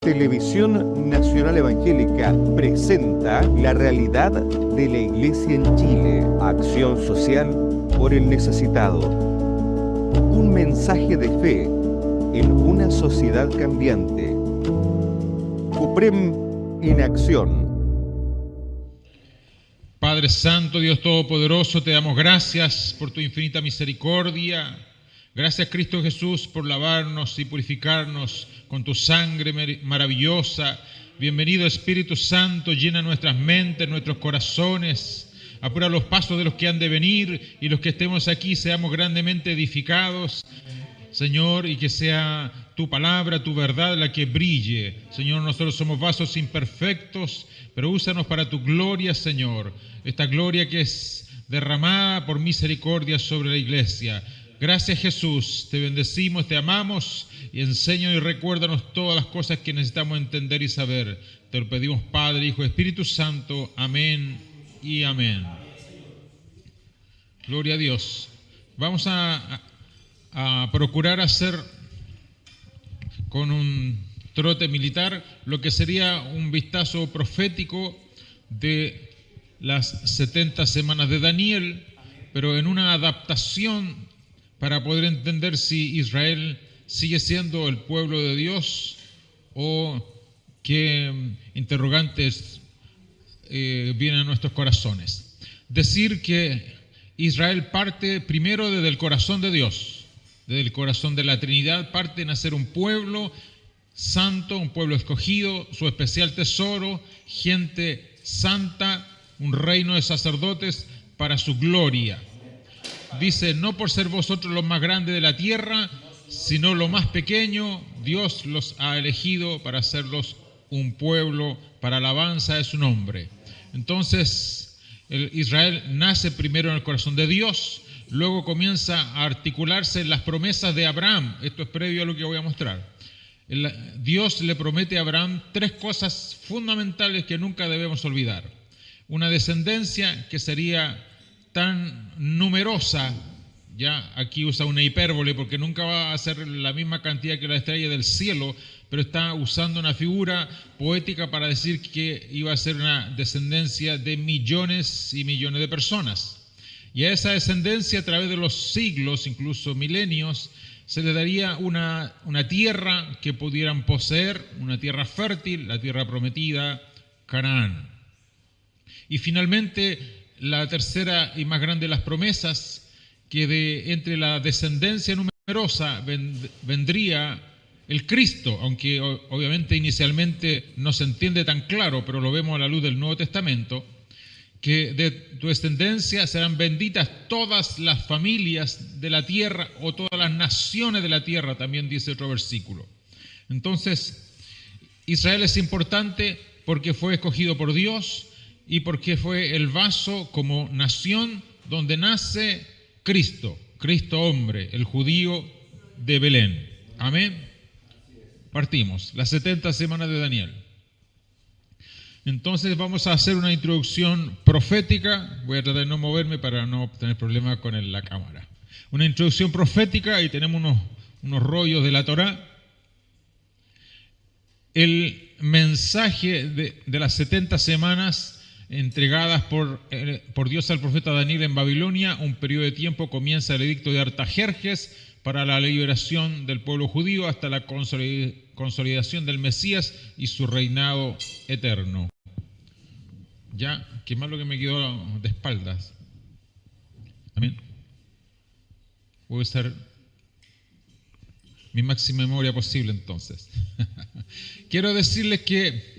Televisión Nacional Evangélica presenta la realidad de la Iglesia en Chile. Acción social por el necesitado. Un mensaje de fe en una sociedad cambiante. CUPREM en acción. Padre Santo, Dios Todopoderoso, te damos gracias por tu infinita misericordia. Gracias, Cristo Jesús, por lavarnos y purificarnos con tu sangre maravillosa. Bienvenido, Espíritu Santo, llena nuestras mentes, nuestros corazones. Apura los pasos de los que han de venir, y los que estemos aquí seamos grandemente edificados, Señor, y que sea tu palabra, tu verdad la que brille. Señor, nosotros somos vasos imperfectos, pero úsanos para tu gloria, Señor. Esta gloria que es derramada por misericordia sobre la iglesia. Gracias, Jesús, te bendecimos, te amamos, y enséñanos y recuérdanos todas las cosas que necesitamos entender y saber. Te lo pedimos, Padre, Hijo, Espíritu Santo. Amén y amén. Gloria a Dios. Vamos a procurar hacer con un trote militar lo que sería un vistazo profético de las 70 semanas de Daniel, pero en una adaptación para poder entender si Israel sigue siendo el pueblo de Dios o qué interrogantes vienen a nuestros corazones. Decir que Israel parte primero desde el corazón de Dios, desde el corazón de la Trinidad, parte en hacer un pueblo santo, un pueblo escogido, su especial tesoro, gente santa, un reino de sacerdotes para su gloria. Dice, no por ser vosotros los más grandes de la tierra, sino lo más pequeño, Dios los ha elegido para hacerlos un pueblo para alabanza de su nombre. Entonces, Israel nace primero en el corazón de Dios, luego comienza a articularse en las promesas de Abraham. Esto es previo a lo que voy a mostrar. Dios le promete a Abraham tres cosas fundamentales que nunca debemos olvidar. Una descendencia que sería tan numerosa, ya aquí usa una hipérbole porque nunca va a ser la misma cantidad que la estrella del cielo, pero está usando una figura poética para decir que iba a ser una descendencia de millones y millones de personas. Y a esa descendencia, a través de los siglos, incluso milenios, se le daría una tierra que pudieran poseer, una tierra fértil, la tierra prometida, Canaán. Y finalmente, la tercera y más grande de las promesas, que entre la descendencia numerosa vendría el Cristo, aunque obviamente inicialmente no se entiende tan claro, pero lo vemos a la luz del Nuevo Testamento, que de tu descendencia serán benditas todas las familias de la tierra, o todas las naciones de la tierra, también dice otro versículo. Entonces, Israel es importante porque fue escogido por Dios, y porque fue el vaso como nación donde nace Cristo, Cristo hombre, el judío de Belén. Amén. Partimos, las 70 semanas de Daniel. Entonces vamos a hacer una introducción profética. Voy a tratar de no moverme para no tener problemas con la cámara. Una introducción profética, y tenemos unos rollos de la Torá. El mensaje de las 70 semanas entregadas por Dios al profeta Daniel en Babilonia. Un periodo de tiempo comienza el edicto de Artajerjes para la liberación del pueblo judío hasta la consolidación del Mesías y su reinado eterno. Ya, qué malo que me quedó de espaldas. Amén. Voy a usar mi máxima memoria posible entonces. Quiero decirles que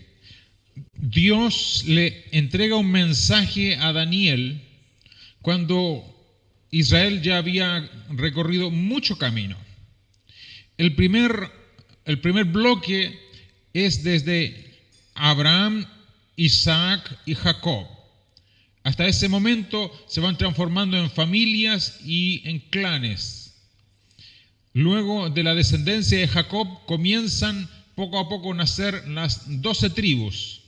Dios le entrega un mensaje a Daniel cuando Israel ya había recorrido mucho camino. El primer bloque es desde Abraham, Isaac y Jacob. Hasta ese momento se van transformando en familias y en clanes. Luego de la descendencia de Jacob comienzan poco a poco a nacer las 12 tribus.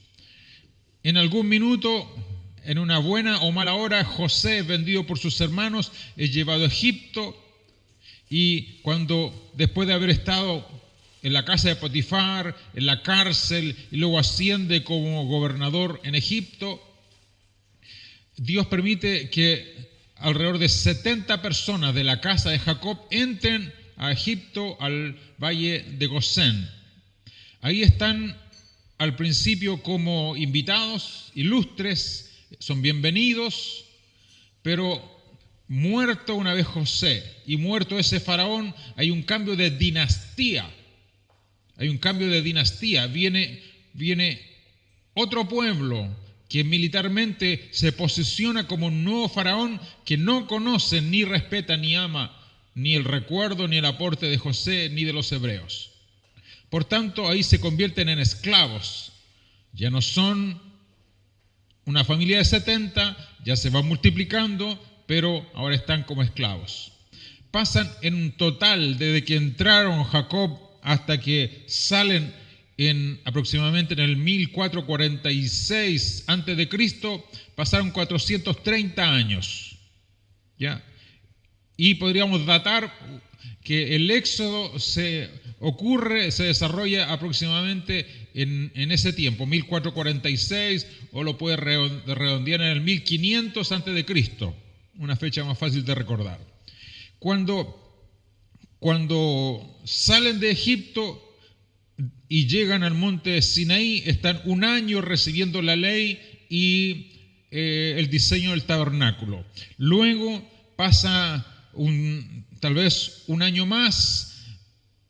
En algún minuto, en una buena o mala hora, José, vendido por sus hermanos, es llevado a Egipto, y cuando, después de haber estado en la casa de Potifar, en la cárcel, y luego asciende como gobernador en Egipto. Dios permite que alrededor de 70 personas de la casa de Jacob entren a Egipto, al valle de Gosén. Ahí están al principio como invitados ilustres, son bienvenidos, pero muerto una vez José y muerto ese faraón, hay un cambio de dinastía. Viene otro pueblo que militarmente se posiciona como un nuevo faraón que no conoce, ni respeta, ni ama, ni el recuerdo, ni el aporte de José, ni de los hebreos. Por tanto, ahí se convierten en esclavos. Ya no son una familia de 70, ya se van multiplicando, pero ahora están como esclavos. Pasan en un total, desde que entraron Jacob hasta que salen aproximadamente en el 1446 a.C., pasaron 430 años. ¿Ya? Y podríamos datar que el éxodo se desarrolla aproximadamente en ese tiempo, 1446, o lo puede redondear en el 1500 a.C., una fecha más fácil de recordar. Cuando salen de Egipto y llegan al monte Sinaí, están un año recibiendo la ley y el diseño del tabernáculo. Luego pasa tal vez un año más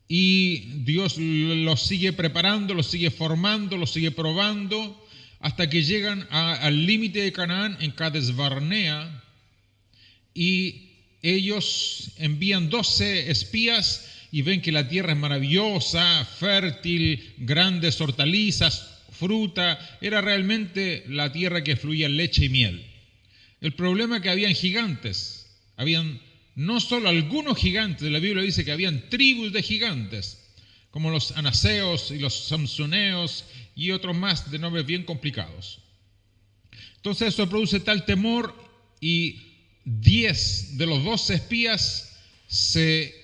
y Dios los sigue preparando, los sigue formando, los sigue probando, hasta que llegan al límite de Canaán en Cades Barnea, y ellos envían 12 espías y ven que la tierra es maravillosa, fértil, grandes hortalizas, fruta. Era realmente la tierra que fluía leche y miel. El problema es que habían gigantes. Habían no solo algunos gigantes, la Biblia dice que habían tribus de gigantes, como los anaseos y los samsoneos y otros más de nombres bien complicados. Entonces eso produce tal temor, y 10 de los 12 espías se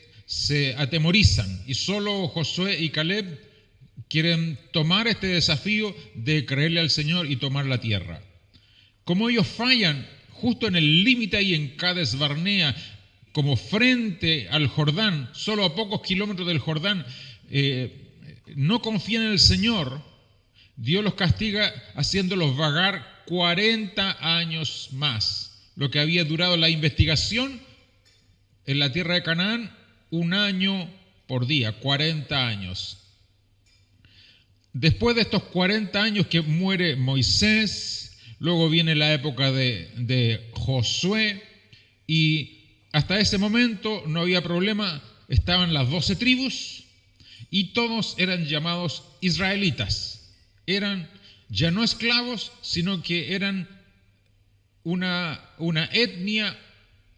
atemorizan, y solo Josué y Caleb quieren tomar este desafío de creerle al Señor y tomar la tierra. Como ellos fallan justo en el límite ahí en Cades Barnea, como frente al Jordán, solo a pocos kilómetros del Jordán, no confían en el Señor, Dios los castiga haciéndolos vagar 40 años más. Lo que había durado la investigación en la tierra de Canaán, 1 año por día, 40 años. Después de estos 40 años que muere Moisés, luego viene la época de Josué, y hasta ese momento no había problema, estaban las 12 tribus y todos eran llamados israelitas. Eran ya no esclavos, sino que eran una etnia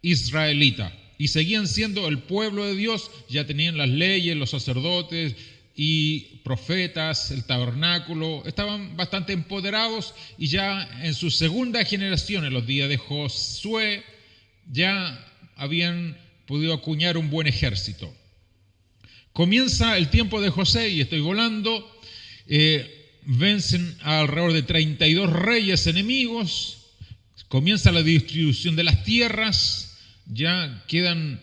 israelita, y seguían siendo el pueblo de Dios. Ya tenían las leyes, los sacerdotes y profetas, el tabernáculo, estaban bastante empoderados, y ya en su segunda generación, en los días de Josué, ya habían podido acuñar un buen ejército. Comienza el tiempo de José, y estoy volando, vencen a alrededor de 32 reyes enemigos. Comienza la distribución de las tierras, ya quedan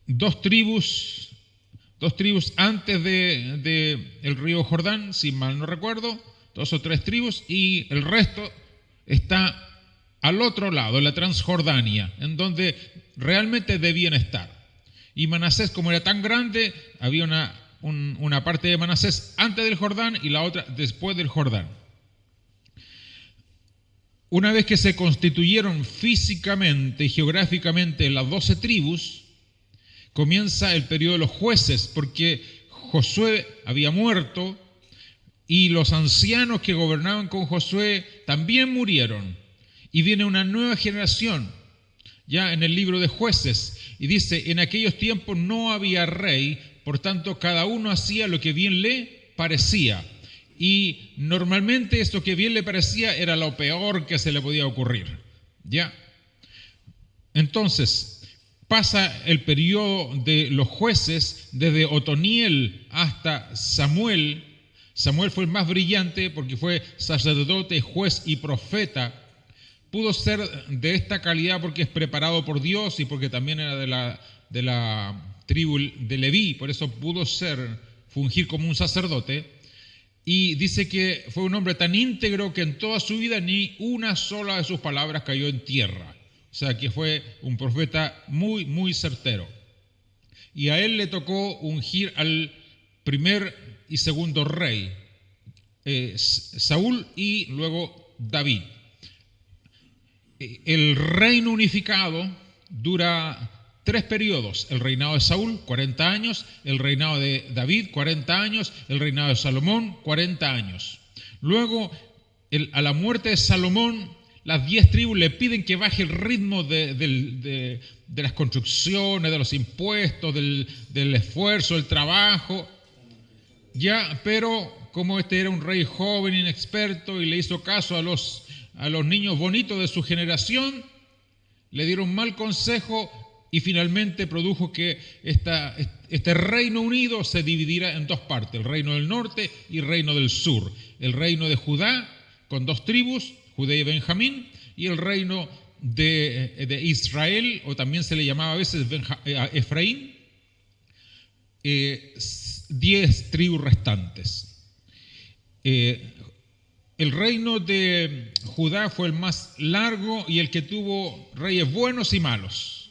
2 tribus antes del río Jordán, si mal no recuerdo, 2 o 3 tribus, y el resto está al otro lado, en la Transjordania, en donde realmente debían estar. Y Manasés, como era tan grande, había una parte de Manasés antes del Jordán y la otra después del Jordán. Una vez que se constituyeron físicamente y geográficamente las 12 tribus, comienza el periodo de los jueces, porque Josué había muerto y los ancianos que gobernaban con Josué también murieron. Y viene una nueva generación, ya en el libro de Jueces, y dice: en aquellos tiempos no había rey, por tanto cada uno hacía lo que bien le parecía. Y normalmente esto que bien le parecía era lo peor que se le podía ocurrir. ¿Ya? Entonces, pasa el periodo de los jueces desde Otoniel hasta Samuel. Samuel fue el más brillante porque fue sacerdote, juez y profeta. Pudo ser de esta calidad porque es preparado por Dios y porque también era de la tribu de Leví, por eso pudo fungir como un sacerdote. Y dice que fue un hombre tan íntegro que en toda su vida ni una sola de sus palabras cayó en tierra. O sea que fue un profeta muy, muy certero. Y a él le tocó ungir al primer y segundo rey, Saúl y luego David. El reino unificado dura 3 periodos: el reinado de Saúl, 40 años, el reinado de David, 40 años, el reinado de Salomón, 40 años. Luego, a la muerte de Salomón, las 10 tribus le piden que baje el ritmo de las construcciones, de los impuestos, del esfuerzo, del trabajo. Pero como este era un rey joven, inexperto, y le hizo caso a los niños bonitos de su generación, le dieron mal consejo y finalmente produjo que este Reino Unido se dividiera en 2 partes: el Reino del Norte y el Reino del Sur. El Reino de Judá, con 2 tribus, Judá y Benjamín, y el Reino de Israel, o también se le llamaba a veces Efraín, 10 tribus restantes. El reino de Judá fue el más largo y el que tuvo reyes buenos y malos.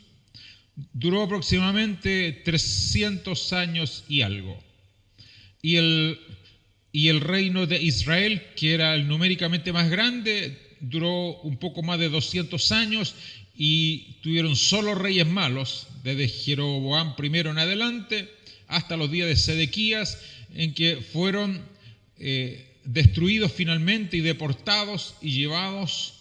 Duró aproximadamente 300 años y algo. Y el reino de Israel, que era el numéricamente más grande, duró un poco más de 200 años y tuvieron solo reyes malos, desde Jeroboam I en adelante hasta los días de Sedequías, en que fueron destruidos finalmente y deportados y llevados.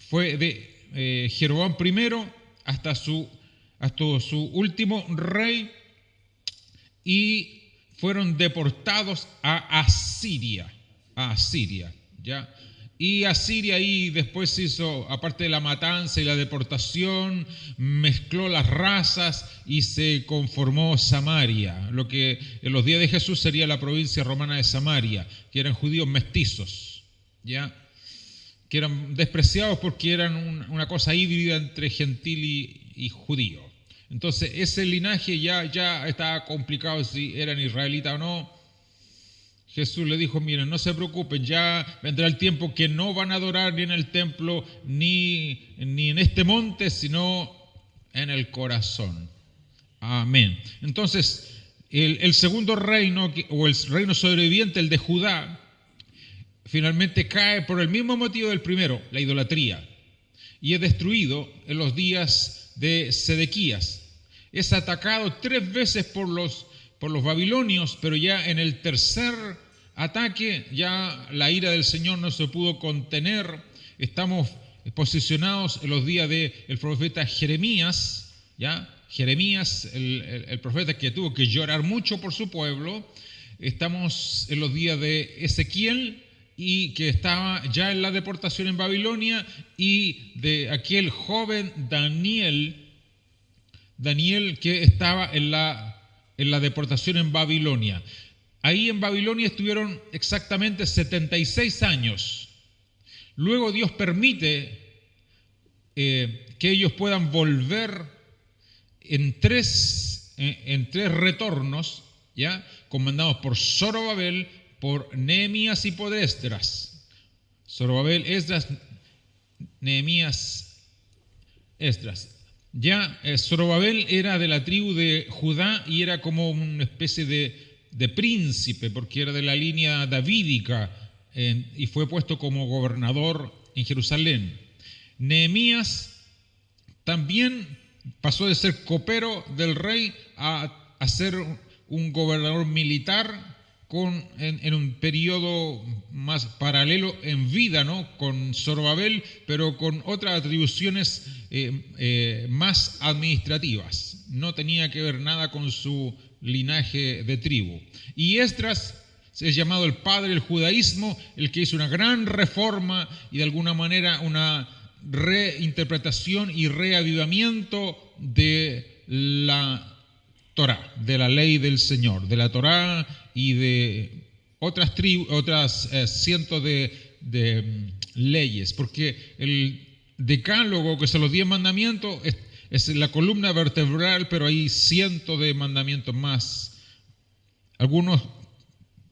Fue de Jeroboam I hasta su último rey, y fueron deportados a Asiria, ¿ya? Y Asiria ahí después hizo, aparte de la matanza y la deportación, mezcló las razas y se conformó Samaria, lo que en los días de Jesús sería la provincia romana de Samaria, que eran judíos mestizos, ¿ya? Que eran despreciados porque eran una cosa híbrida entre gentil y judío. Entonces ese linaje ya estaba complicado si eran israelitas o no. Jesús le dijo: miren, no se preocupen, ya vendrá el tiempo que no van a adorar ni en el templo ni en este monte, sino en el corazón. Amén. Entonces, el segundo reino, o el reino sobreviviente, el de Judá, finalmente cae por el mismo motivo del primero, la idolatría, y es destruido en los días de Sedequías. Es atacado 3 veces por los babilonios, pero ya en el tercer ataque ya la ira del Señor no se pudo contener. Estamos posicionados en los días del profeta Jeremías, ¿ya? Jeremías, el profeta que tuvo que llorar mucho por su pueblo. Estamos en los días de Ezequiel, y que estaba ya en la deportación en Babilonia, y de aquel joven Daniel que estaba en la deportación en Babilonia. Ahí en Babilonia estuvieron exactamente 76 años. Luego Dios permite que ellos puedan volver en tres retornos, ¿ya? Comandados por Zorobabel, por Nehemías y por Esdras. Zorobabel, Esdras, Nehemías, Esdras. Zorobabel era de la tribu de Judá y era como una especie de príncipe, porque era de la línea davídica, y fue puesto como gobernador en Jerusalén. Nehemías también pasó de ser copero del rey a ser un gobernador militar en un periodo más paralelo en vida, ¿no? Con Zorobabel, pero con otras atribuciones más administrativas. No tenía que ver nada con su linaje de tribu. Y Esdras es llamado el padre del judaísmo, el que hizo una gran reforma y de alguna manera una reinterpretación y reavivamiento de la Torá, de la ley del Señor, de la Torá y de otras cientos de leyes, porque el decálogo, que son los 10 mandamientos, es la columna vertebral, pero hay cientos de mandamientos más. Algunos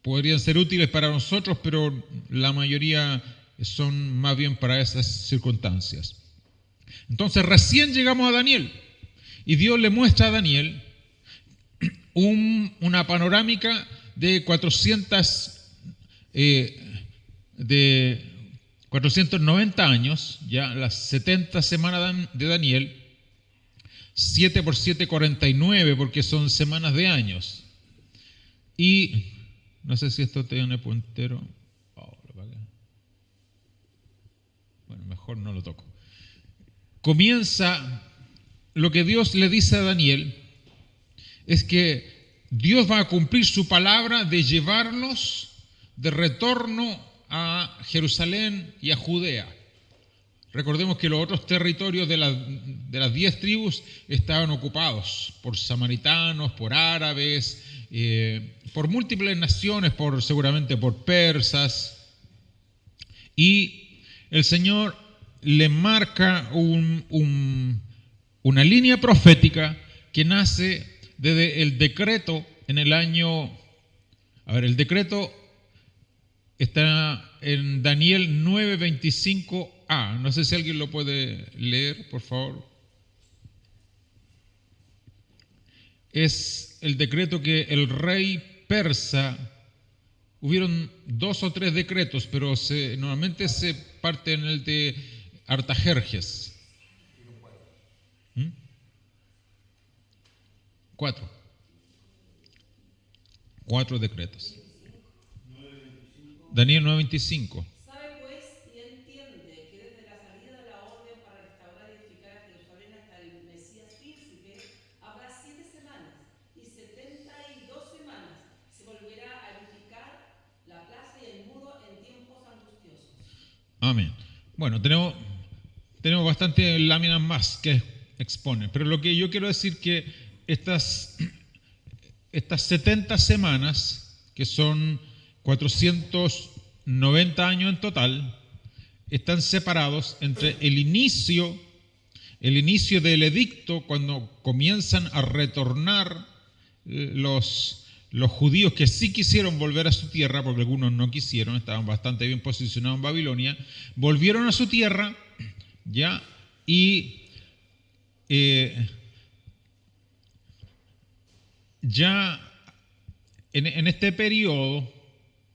podrían ser útiles para nosotros, pero la mayoría son más bien para esas circunstancias. Entonces recién llegamos a Daniel y Dios le muestra a Daniel una panorámica de 490 años, ya las 70 semanas de Daniel, 7 por 7, 49, porque son semanas de años. Y no sé si esto tiene puntero. Bueno, mejor no lo toco. Comienza lo que Dios le dice a Daniel, es que Dios va a cumplir su palabra de llevarlos de retorno a Jerusalén y a Judea. Recordemos que los otros territorios de las 10 tribus estaban ocupados por samaritanos, por árabes, por múltiples naciones, seguramente por persas. Y el Señor le marca una línea profética que nace desde el decreto en el año... el decreto está en Daniel 9:25a. No sé si alguien lo puede leer, por favor. Es el decreto que el rey persa, hubieron 2 o 3 decretos, pero normalmente se parte en el de Artajerjes. 4 decretos. Daniel 9:25. Sabe pues y entiende que desde la salida de la orden para restaurar y edificar a Jerusalén hasta el Mesías príncipe habrá 7 semanas y 72 semanas se volverá a edificar la plaza y el muro en tiempos angustiosos. Amén. Bueno, tenemos bastantes láminas más que exponen, pero lo que yo quiero decir que estas 70 semanas, que son 490 años en total, están separados entre el inicio del edicto, cuando comienzan a retornar los judíos que sí quisieron volver a su tierra, porque algunos no quisieron, estaban bastante bien posicionados en Babilonia, volvieron a su tierra, ¿ya? Y ya en este periodo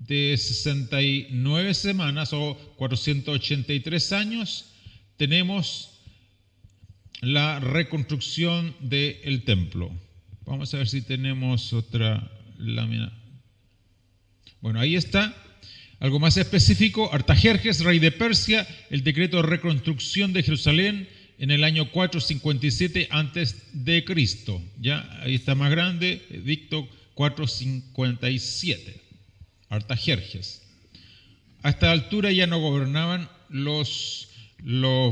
de 69 semanas o 483 años, tenemos la reconstrucción del templo. Vamos a ver si tenemos otra lámina. Bueno, ahí está. Algo más específico: Artajerjes, rey de Persia, el decreto de reconstrucción de Jerusalén en el año 457 antes de Cristo. Ya, ahí está más grande, edicto 457. Artajerjes. A esta altura ya no gobernaban los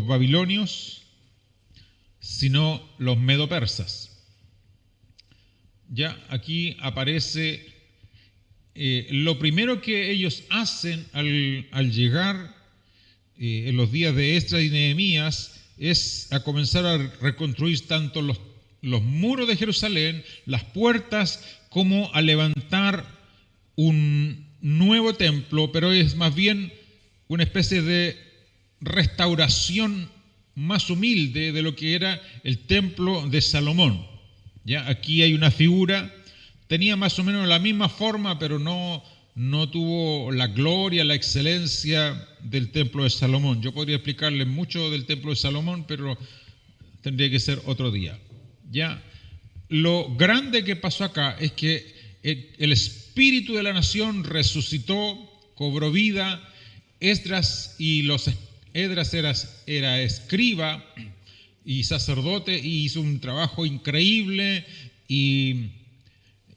babilonios, sino los medo-persas. Ya aquí aparece lo primero que ellos hacen al llegar en los días de Esdras y Nehemías es a comenzar a reconstruir tanto los muros de Jerusalén, las puertas, como a levantar un nuevo templo, pero es más bien una especie de restauración más humilde de lo que era el templo de Salomón. Ya aquí hay una figura, tenía más o menos la misma forma, pero no tuvo la gloria, la excelencia del templo de Salomón. Yo podría explicarles mucho del templo de Salomón, pero tendría que ser otro día. Ya, lo grande que pasó acá es que el espíritu de la nación resucitó, cobró vida. Esdras era escriba y sacerdote y hizo un trabajo increíble, y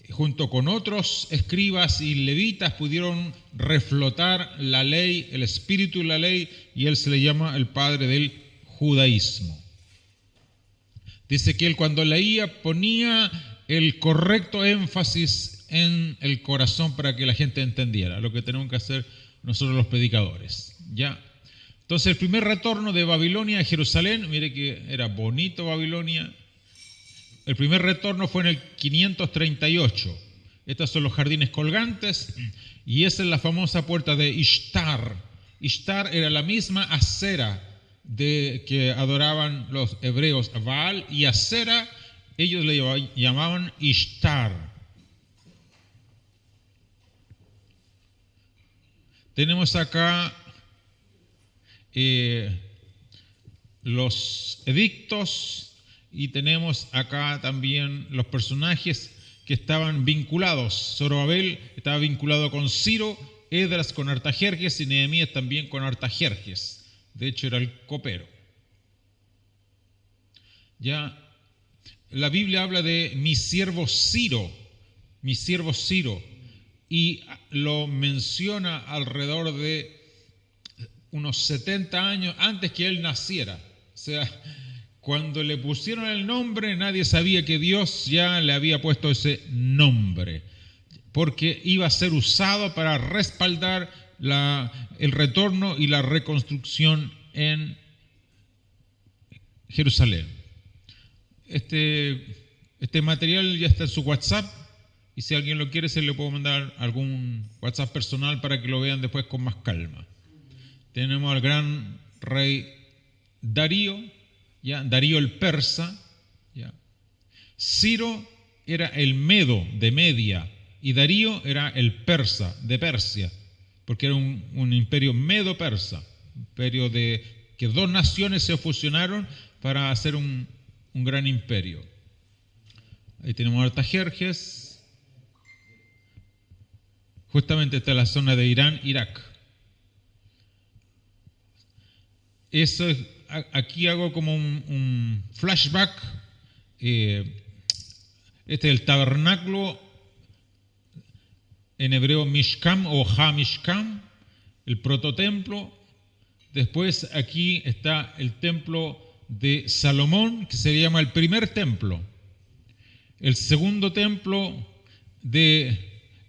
junto con otros escribas y levitas pudieron reflotar la ley, el espíritu de la ley, y él se le llama el padre del judaísmo. Dice que él cuando leía ponía el correcto énfasis en el corazón para que la gente entendiera, lo que tenemos que hacer nosotros los predicadores. ¿Ya? Entonces el primer retorno de Babilonia a Jerusalén, mire que era bonito Babilonia, el primer retorno fue en el 538. Estos son los jardines colgantes y esa es la famosa puerta de Ishtar. Ishtar era la misma Asera que adoraban los hebreos a Baal, y Asera ellos le llamaban Ishtar. Tenemos acá los edictos y tenemos acá también los personajes que estaban vinculados. Zorobabel estaba vinculado con Ciro, Esdras con Artajerjes y Nehemías también con Artajerjes. De hecho era el copero. Ya la Biblia habla de mi siervo Ciro, y lo menciona alrededor de unos 70 años antes que él naciera. O sea, cuando le pusieron el nombre, nadie sabía que Dios ya le había puesto ese nombre, porque iba a ser usado para respaldar el retorno y la reconstrucción en Jerusalén. Este material ya está en su WhatsApp, y si alguien lo quiere, se le puedo mandar algún WhatsApp personal para que lo vean después con más calma. Tenemos al gran rey Darío, ¿ya? Darío el persa, ¿ya? Ciro era el medo de Media y Darío era el persa de Persia, porque era un imperio medo-persa, imperio de que dos naciones se fusionaron para hacer un gran imperio. Ahí tenemos Artajerjes, justamente está la zona de Irán, Irak. Eso es, aquí hago como un flashback. Este es el tabernáculo, en hebreo Mishkan o Ha-Mishkan, el prototemplo. Después aquí está el templo de Salomón, que se llama el primer templo. El segundo templo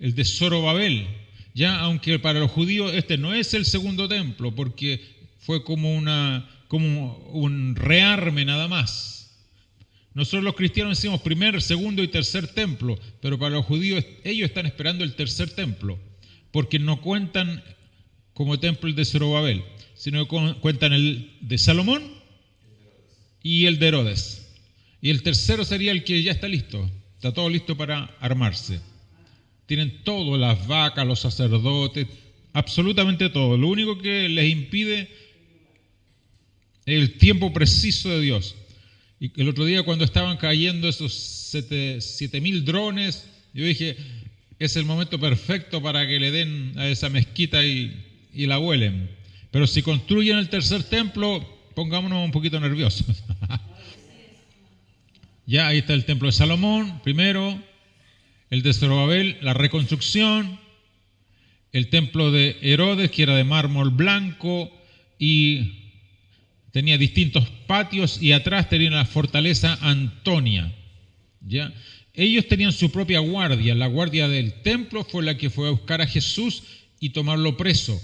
el de Zorobabel, ya, aunque para los judíos este no es el segundo templo, porque fue como un rearme nada más. Nosotros los cristianos decimos primer, segundo y tercer templo, pero para los judíos ellos están esperando el tercer templo, porque no cuentan como templo el de Zorobabel, sino que cuentan el de Salomón y el de Herodes. Y el tercero sería el que ya está listo, está todo listo para armarse. Tienen todo, las vacas, los sacerdotes, absolutamente todo. Lo único que les impide es el tiempo preciso de Dios. Y el otro día cuando estaban cayendo esos 7.000 drones, yo dije, es el momento perfecto para que le den a esa mezquita y la vuelen. Pero si construyen el tercer templo, pongámonos un poquito nerviosos. Ya ahí está el templo de Salomón, primero, el de Zorobabel, la reconstrucción, el templo de Herodes, que era de mármol blanco y tenía distintos patios, y atrás tenía la fortaleza Antonia. ¿Ya? Ellos tenían su propia guardia. La guardia del templo fue la que fue a buscar a Jesús y tomarlo preso.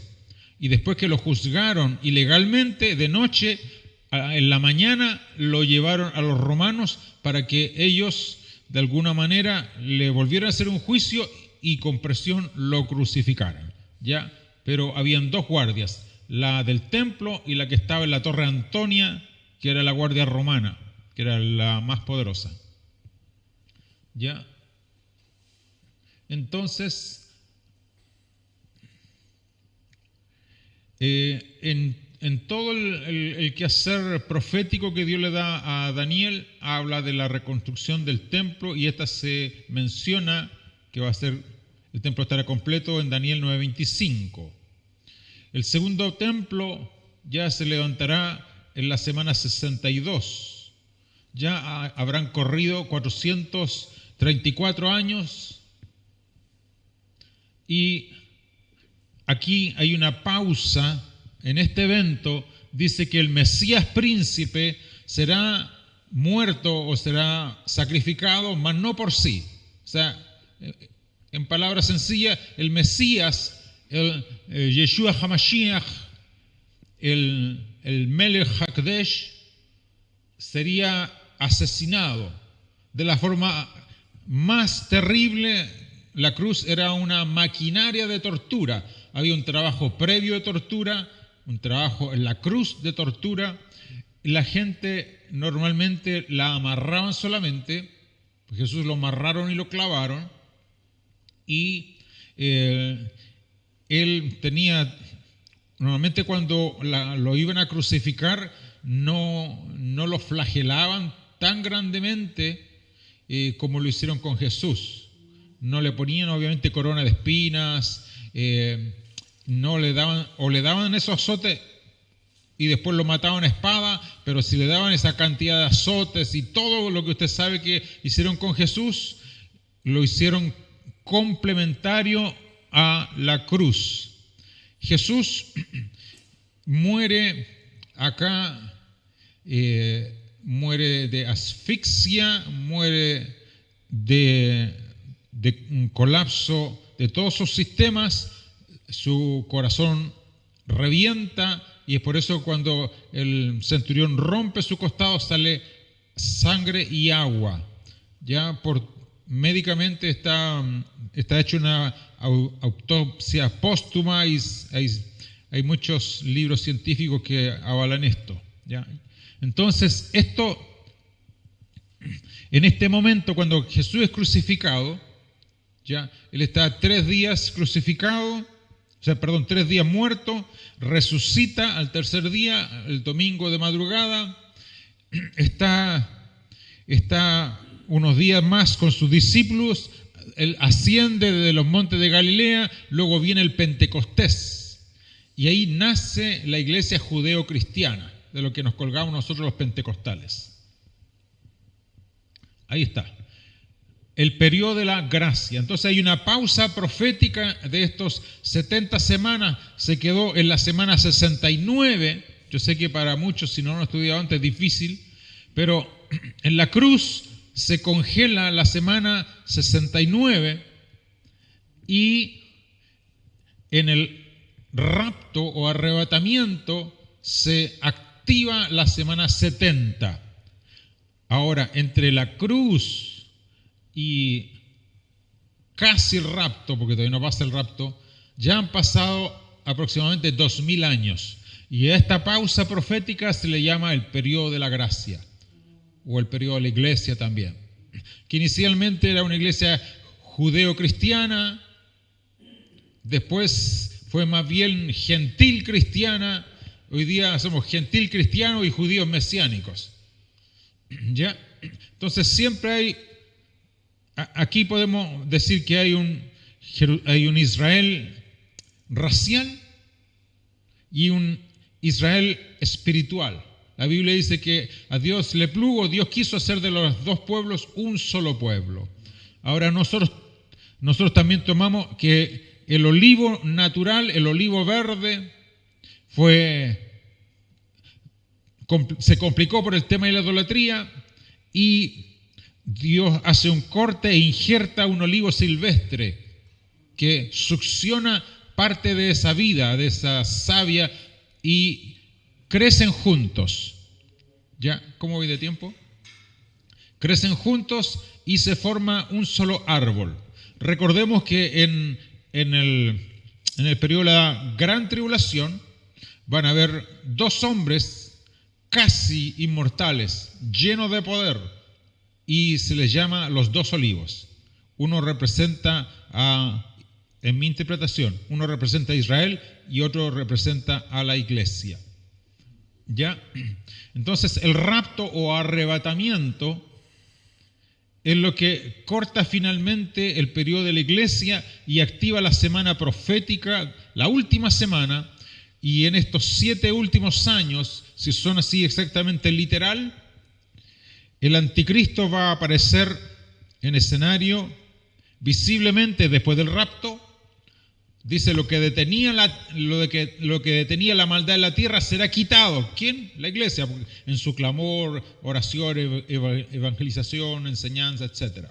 Y después que lo juzgaron ilegalmente, de noche, en la mañana lo llevaron a los romanos para que ellos de alguna manera le volvieran a hacer un juicio y con presión lo crucificaran. ¿Ya? Pero habían dos guardias, la del templo y la que estaba en la Torre Antonia, que era la guardia romana, que era la más poderosa. ¿Ya? Entonces, en todo el quehacer profético que Dios le da a Daniel, habla de la reconstrucción del templo, y esta se menciona que va a ser, el templo estará completo en Daniel 9:25. El segundo templo ya se levantará en la semana 62. Ya habrán corrido 434 años, y aquí hay una pausa en este evento dice que el Mesías príncipe será muerto o será sacrificado, mas no por sí. O sea, en palabras sencillas, el Mesías, el Yeshua HaMashiach, el Melech HaKadosh, sería asesinado de la forma más terrible. La cruz era una maquinaria de tortura. Había un trabajo previo de tortura, un trabajo en la cruz de tortura. La gente normalmente la amarraban solamente. Jesús lo amarraron y lo clavaron. Y él tenía, normalmente cuando lo iban a crucificar, no lo flagelaban tan grandemente como lo hicieron con Jesús. No le ponían obviamente corona de espinas, no le daban, o le daban esos azotes y después lo mataban a espada, pero si le daban esa cantidad de azotes y todo lo que usted sabe que hicieron con Jesús, lo hicieron complementario a la cruz. Jesús muere acá, muere de asfixia, muere de un colapso de todos sus sistemas, su corazón revienta y es por eso cuando el centurión rompe su costado sale sangre y agua. Ya médicamente está hecha una autopsia póstuma y hay muchos libros científicos que avalan esto. ¿Ya? Entonces, en este momento, cuando Jesús es crucificado, ¿ya? Él está 3 días crucificado, 3 días muerto, resucita al tercer día, el domingo de madrugada, está unos días más con sus discípulos, él asciende desde los montes de Galilea, luego viene el Pentecostés, y ahí nace la iglesia judeo-cristiana, de lo que nos colgamos nosotros los pentecostales. Ahí está. El periodo de la gracia. Entonces hay una pausa profética de estos 70 semanas. Se quedó en la semana 69. Yo sé que para muchos, si no lo han estudiado antes, es difícil. Pero en la cruz se congela la semana 69 y en el rapto o arrebatamiento se activa la semana 70. Ahora, entre la cruz y casi el rapto, porque todavía no pasa el rapto, ya han pasado aproximadamente 2000 años. Y a esta pausa profética se le llama el periodo de la gracia, o el periodo de la iglesia también, que inicialmente era una iglesia judeo-cristiana, después fue más bien gentil cristiana, hoy día somos gentil cristianos y judíos mesiánicos. ¿Ya? Entonces siempre hay, aquí podemos decir que hay un Israel racial y un Israel espiritual. La Biblia dice que a Dios le plugo, Dios quiso hacer de los dos pueblos un solo pueblo. Ahora nosotros también tomamos que el olivo natural, el olivo verde, se complicó por el tema de la idolatría y Dios hace un corte e injerta un olivo silvestre que succiona parte de esa vida, de esa savia, y crecen juntos. ¿Ya? ¿Cómo voy de tiempo? Crecen juntos y se forma un solo árbol. Recordemos que en el periodo de la gran tribulación van a haber 2 hombres casi inmortales, llenos de poder, y se les llama los 2 olivos. Uno representa en mi interpretación, uno representa a Israel y otro representa a la iglesia. ¿Ya? Entonces el rapto o arrebatamiento es lo que corta finalmente el periodo de la iglesia y activa la semana profética, la última semana, y en estos 7 últimos años, si son así exactamente literal, el anticristo va a aparecer en escenario visiblemente después del rapto, Dice, lo que detenía la maldad en la tierra será quitado. ¿Quién? La iglesia, en su clamor, oración, evangelización, enseñanza, etc.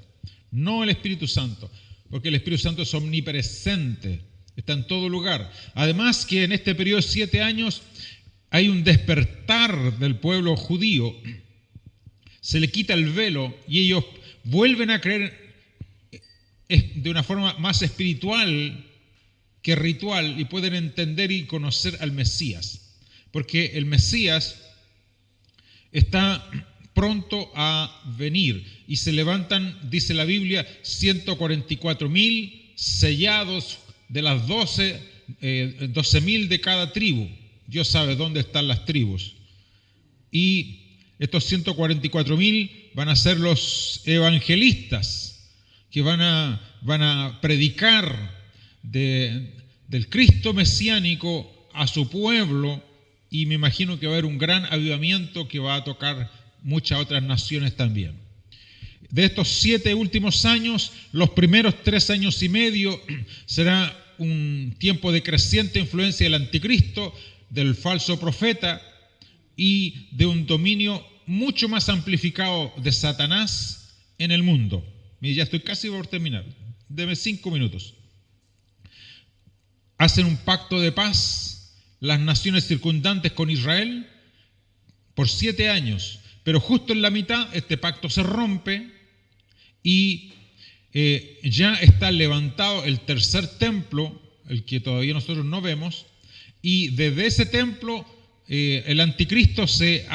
No el Espíritu Santo, porque el Espíritu Santo es omnipresente, está en todo lugar. Además que en este periodo de 7 años hay un despertar del pueblo judío, se le quita el velo y ellos vuelven a creer de una forma más espiritual que ritual y pueden entender y conocer al Mesías, porque el Mesías está pronto a venir y se levantan, dice la Biblia, 144,000 sellados de las 12,000 de cada tribu. Dios sabe dónde están las tribus. Y estos 144,000 van a ser los evangelistas que van a predicar del Cristo mesiánico a su pueblo, y me imagino que va a haber un gran avivamiento que va a tocar muchas otras naciones también. De estos 7 últimos años, los primeros 3 años y medio será un tiempo de creciente influencia del anticristo, del falso profeta y de un dominio mucho más amplificado de Satanás en el mundo. Mire, ya estoy casi por terminar, deme 5 minutos. Hacen un pacto de paz las naciones circundantes con Israel por 7 años, pero justo en la mitad este pacto se rompe y ya está levantado el tercer templo, el que todavía nosotros no vemos, y desde ese templo el anticristo se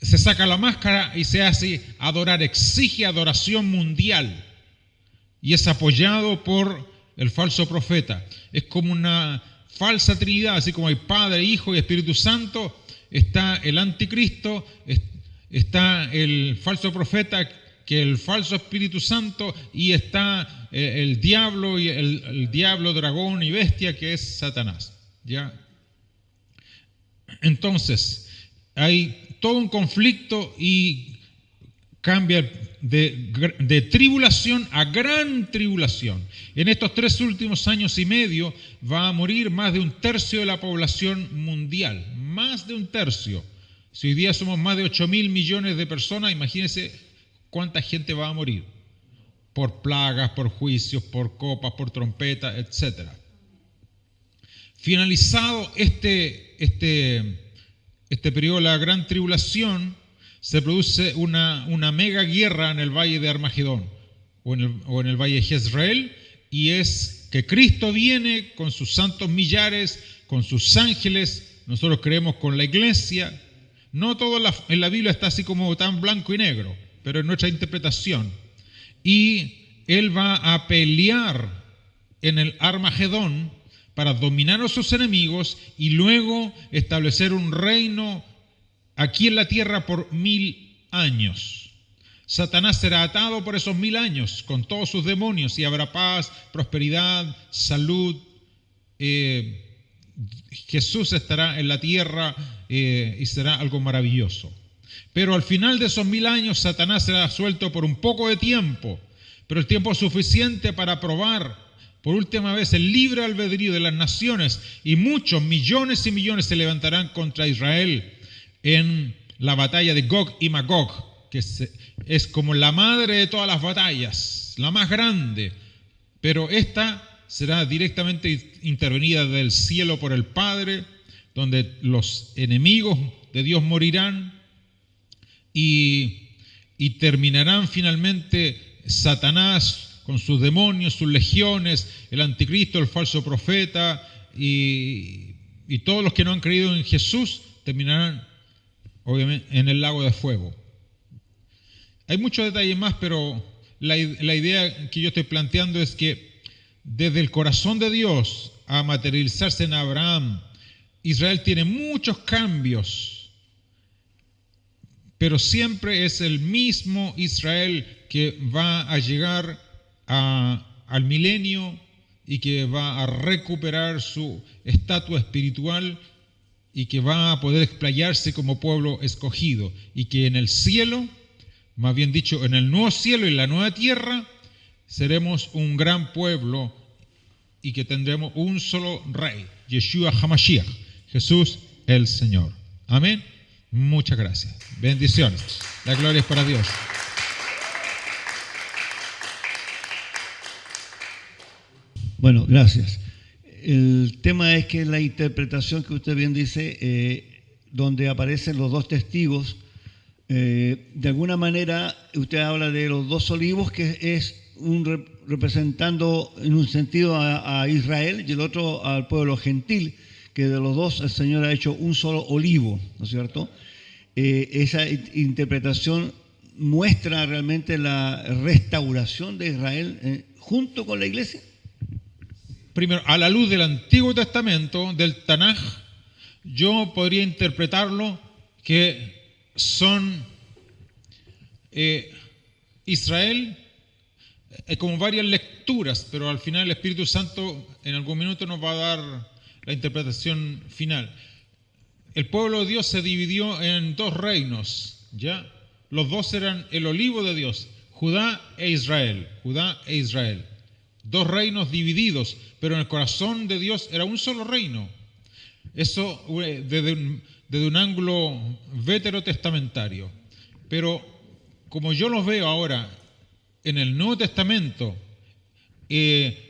saca la máscara y se hace adorar, exige adoración mundial y es apoyado por el falso profeta. Es como una falsa trinidad, así como hay Padre, Hijo y Espíritu Santo, está el anticristo, está el falso profeta, que es el falso Espíritu Santo, y está el diablo, y el diablo, dragón y bestia, que es Satanás. ¿Ya? Entonces, hay todo un conflicto y cambia de tribulación a gran tribulación. En estos 3 últimos años y medio va a morir más de 1/3 de la población mundial, más de 1/3. Si hoy día somos más de 8,000 millones de personas, imagínense cuánta gente va a morir por plagas, por juicios, por copas, por trompetas, etc. Finalizado este periodo de la gran tribulación, se produce una mega guerra en el valle de Armagedón o en el valle de Jezreel, y es que Cristo viene con sus santos millares, con sus ángeles. Nosotros creemos con la iglesia. No todo en la Biblia está así como tan blanco y negro, pero en nuestra interpretación. Y Él va a pelear en el Armagedón para dominar a sus enemigos y luego establecer un reino aquí en la tierra por 1000 años. Satanás será atado por esos 1000 años con todos sus demonios y habrá paz, prosperidad, salud. Jesús estará en la tierra y será algo maravilloso. Pero al final de esos 1000 años, Satanás será suelto por un poco de tiempo, pero el tiempo suficiente para probar por última vez el libre albedrío de las naciones, y muchos, millones y millones, se levantarán contra Israel en la batalla de Gog y Magog, que es como la madre de todas las batallas, la más grande, pero esta será directamente intervenida del cielo por el Padre, donde los enemigos de Dios morirán y terminarán finalmente Satanás con sus demonios, sus legiones, el anticristo, el falso profeta y todos los que no han creído en Jesús terminarán obviamente en el lago de fuego. Hay muchos detalles más, pero la idea que yo estoy planteando es que desde el corazón de Dios a materializarse en Abraham, Israel tiene muchos cambios, pero siempre es el mismo Israel que va a llegar al milenio y que va a recuperar su estatua espiritual y que va a poder explayarse como pueblo escogido, y que en el cielo, más bien dicho, en el nuevo cielo y la nueva tierra, seremos un gran pueblo y que tendremos un solo Rey, Yeshua HaMashiach, Jesús el Señor. Amén. Muchas gracias. Bendiciones. La gloria es para Dios. Bueno, gracias. El tema es que la interpretación que usted bien dice, donde aparecen los dos testigos, de alguna manera usted habla de los dos olivos, que es representando en un sentido a Israel y el otro al pueblo gentil, que de los dos el Señor ha hecho un solo olivo, ¿no es cierto? Esa interpretación muestra realmente la restauración de Israel junto con la iglesia. Primero, a la luz del Antiguo Testamento, del Tanaj, yo podría interpretarlo que son Israel, como varias lecturas, pero al final el Espíritu Santo en algún minuto nos va a dar la interpretación final. El pueblo de Dios se dividió en dos reinos, ¿ya? Los dos eran el olivo de Dios, Judá e Israel, Judá e Israel. Dos reinos divididos, pero en el corazón de Dios era un solo reino. Eso desde un ángulo veterotestamentario. Pero como yo los veo ahora en el Nuevo Testamento,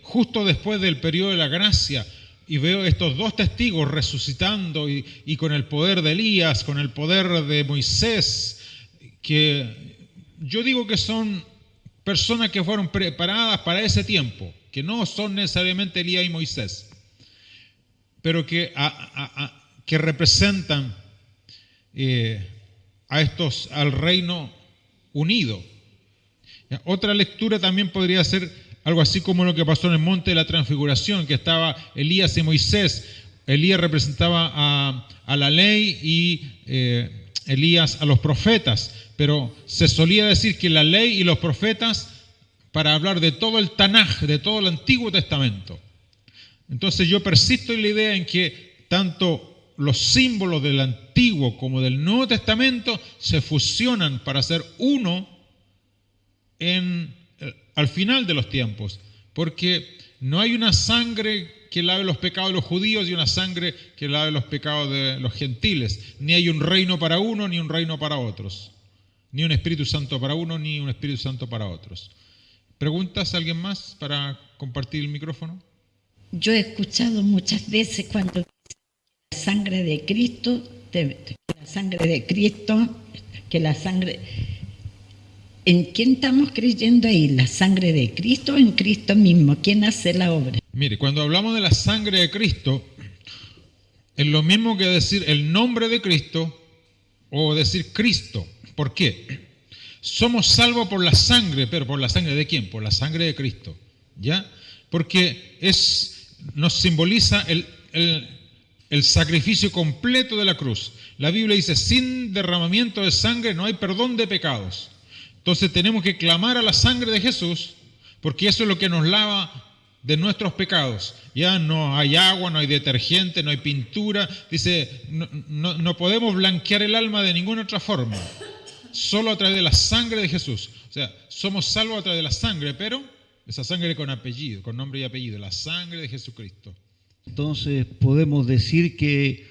justo después del periodo de la gracia, y veo estos dos testigos resucitando y con el poder de Elías, con el poder de Moisés, que yo digo que son personas que fueron preparadas para ese tiempo, que no son necesariamente Elías y Moisés, pero que representan al reino unido. Otra lectura también podría ser algo así como lo que pasó en el monte de la transfiguración, que estaba Elías y Moisés. Elías representaba a la ley y Elías a los profetas, pero se solía decir que la ley y los profetas para hablar de todo el Tanaj, de todo el Antiguo Testamento. Entonces yo persisto en la idea en que tanto los símbolos del Antiguo como del Nuevo Testamento se fusionan para ser uno al final de los tiempos, porque no hay una sangre que lave los pecados de los judíos y una sangre que lave los pecados de los gentiles, ni hay un reino para uno ni un reino para otros, ni un Espíritu Santo para uno ni un Espíritu Santo para otros. ¿Preguntas? ¿Alguien más para compartir el micrófono? Yo he escuchado muchas veces cuando la sangre de Cristo, ¿en quién estamos creyendo ahí? ¿La sangre de Cristo o en Cristo mismo? ¿Quién hace la obra? Mire, cuando hablamos de la sangre de Cristo, es lo mismo que decir el nombre de Cristo o decir Cristo. ¿Por qué? Somos salvos por la sangre, pero ¿por la sangre de quién? Por la sangre de Cristo, ¿ya? Porque nos simboliza el sacrificio completo de la cruz. La Biblia dice, sin derramamiento de sangre no hay perdón de pecados. Entonces tenemos que clamar a la sangre de Jesús, porque eso es lo que nos lava de nuestros pecados. Ya no hay agua, no hay detergente, no hay pintura. Dice, no podemos blanquear el alma de ninguna otra forma, solo a través de la sangre de Jesús. O sea, somos salvos a través de la sangre, pero esa sangre con apellido, con nombre y apellido, la sangre de Jesucristo. Entonces podemos decir que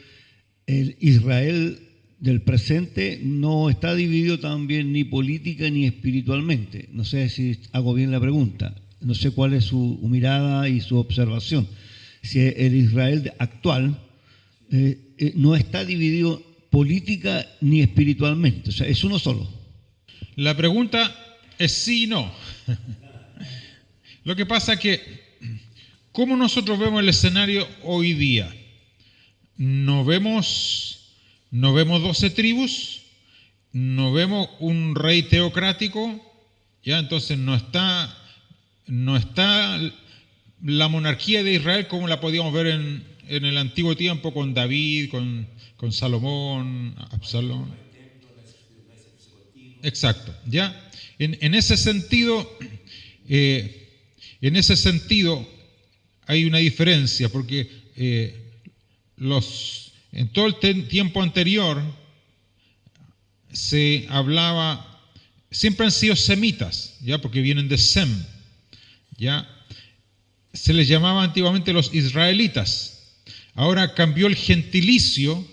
el Israel del presente no está dividido también ni política ni espiritualmente. No sé si hago bien la pregunta. No sé cuál es su mirada y su observación. Si el Israel actual no está dividido política ni espiritualmente, o sea, es uno solo. La pregunta es sí y no. Lo que pasa es que, ¿cómo nosotros vemos el escenario hoy día? No vemos 12 tribus, no vemos un rey teocrático, ¿ya? Entonces no está la monarquía de Israel como la podíamos ver en el antiguo tiempo con David, con Salomón, Absalón. Exacto, ¿ya? En ese sentido hay una diferencia, porque en todo el tiempo anterior se hablaba, siempre han sido semitas, ¿ya? Porque vienen de Sem, ¿ya? se les llamaba antiguamente los israelitas. Ahora cambió el gentilicio,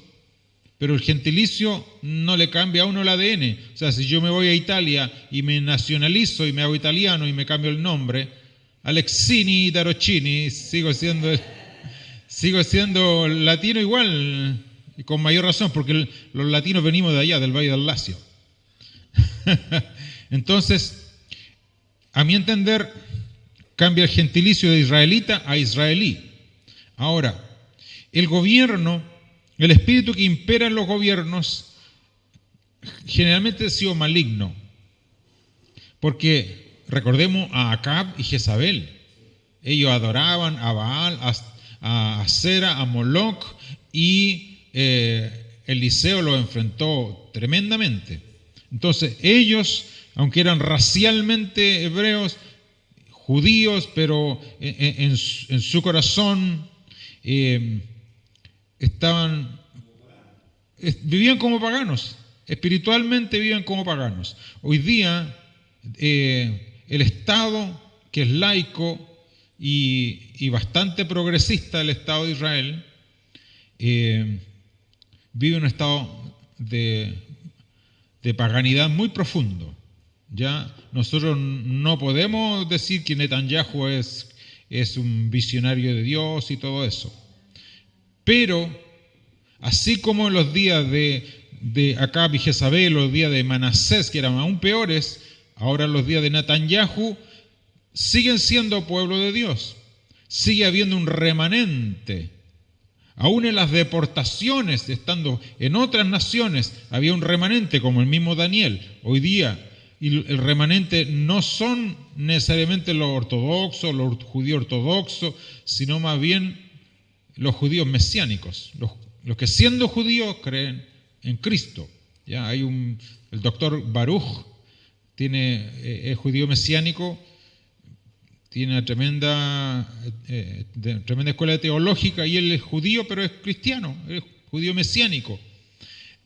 pero el gentilicio no le cambia a uno el ADN. O sea, si yo me voy a Italia y me nacionalizo y me hago italiano y me cambio el nombre, Alexini Tarocchini, sigo siendo latino igual, y con mayor razón, porque los latinos venimos de allá, del Valle del Lacio. Entonces, a mi entender, cambia el gentilicio de israelita a israelí. Ahora, el gobierno, el espíritu que impera en los gobiernos, generalmente ha sido maligno. Porque recordemos a Acab y Jezabel. Ellos adoraban a Baal, a Asera, a Moloch, y Eliseo los enfrentó tremendamente. Entonces, ellos, aunque eran racialmente hebreos, judíos, pero en su corazón vivían como paganos, espiritualmente vivían como paganos. Hoy día el Estado, que es laico y bastante progresista, el Estado de Israel, vive un estado de paganidad muy profundo. Ya nosotros no podemos decir que Netanyahu es un visionario de Dios y todo eso. Pero, así como en los días de Acab y Jezabel, los días de Manasés, que eran aún peores, ahora los días de Netanyahu siguen siendo pueblo de Dios. Sigue habiendo un remanente. Aún en las deportaciones, estando en otras naciones, había un remanente, como el mismo Daniel. Hoy día, y el remanente no son necesariamente los ortodoxos, los judíos ortodoxos, sino más bien los judíos mesiánicos, los que siendo judíos creen en Cristo. Ya hay el doctor Baruch es judío mesiánico, tiene una tremenda escuela teológica, y él es judío, pero es cristiano, es judío mesiánico.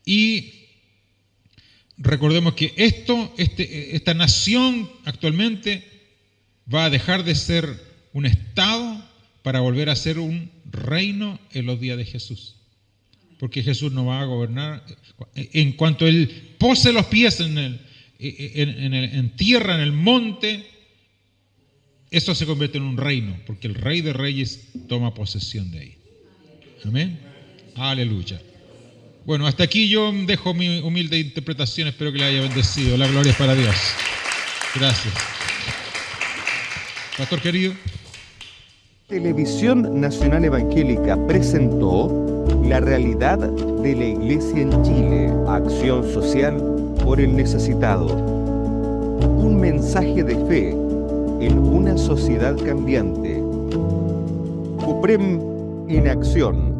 Y recordemos que esta nación actualmente va a dejar de ser un estado para volver a ser un reino en los días de Jesús. Porque Jesús no va a gobernar. En cuanto Él pose los pies en tierra, en el monte, eso se convierte en un reino, porque el Rey de Reyes toma posesión de ahí. Amén. Aleluya. Bueno, hasta aquí yo dejo mi humilde interpretación. Espero que le haya bendecido. La gloria es para Dios. Gracias. Pastor querido. Televisión Nacional Evangélica presentó La realidad de la Iglesia en Chile. Acción social por el necesitado. Un mensaje de fe en una sociedad cambiante. CUPREM en acción.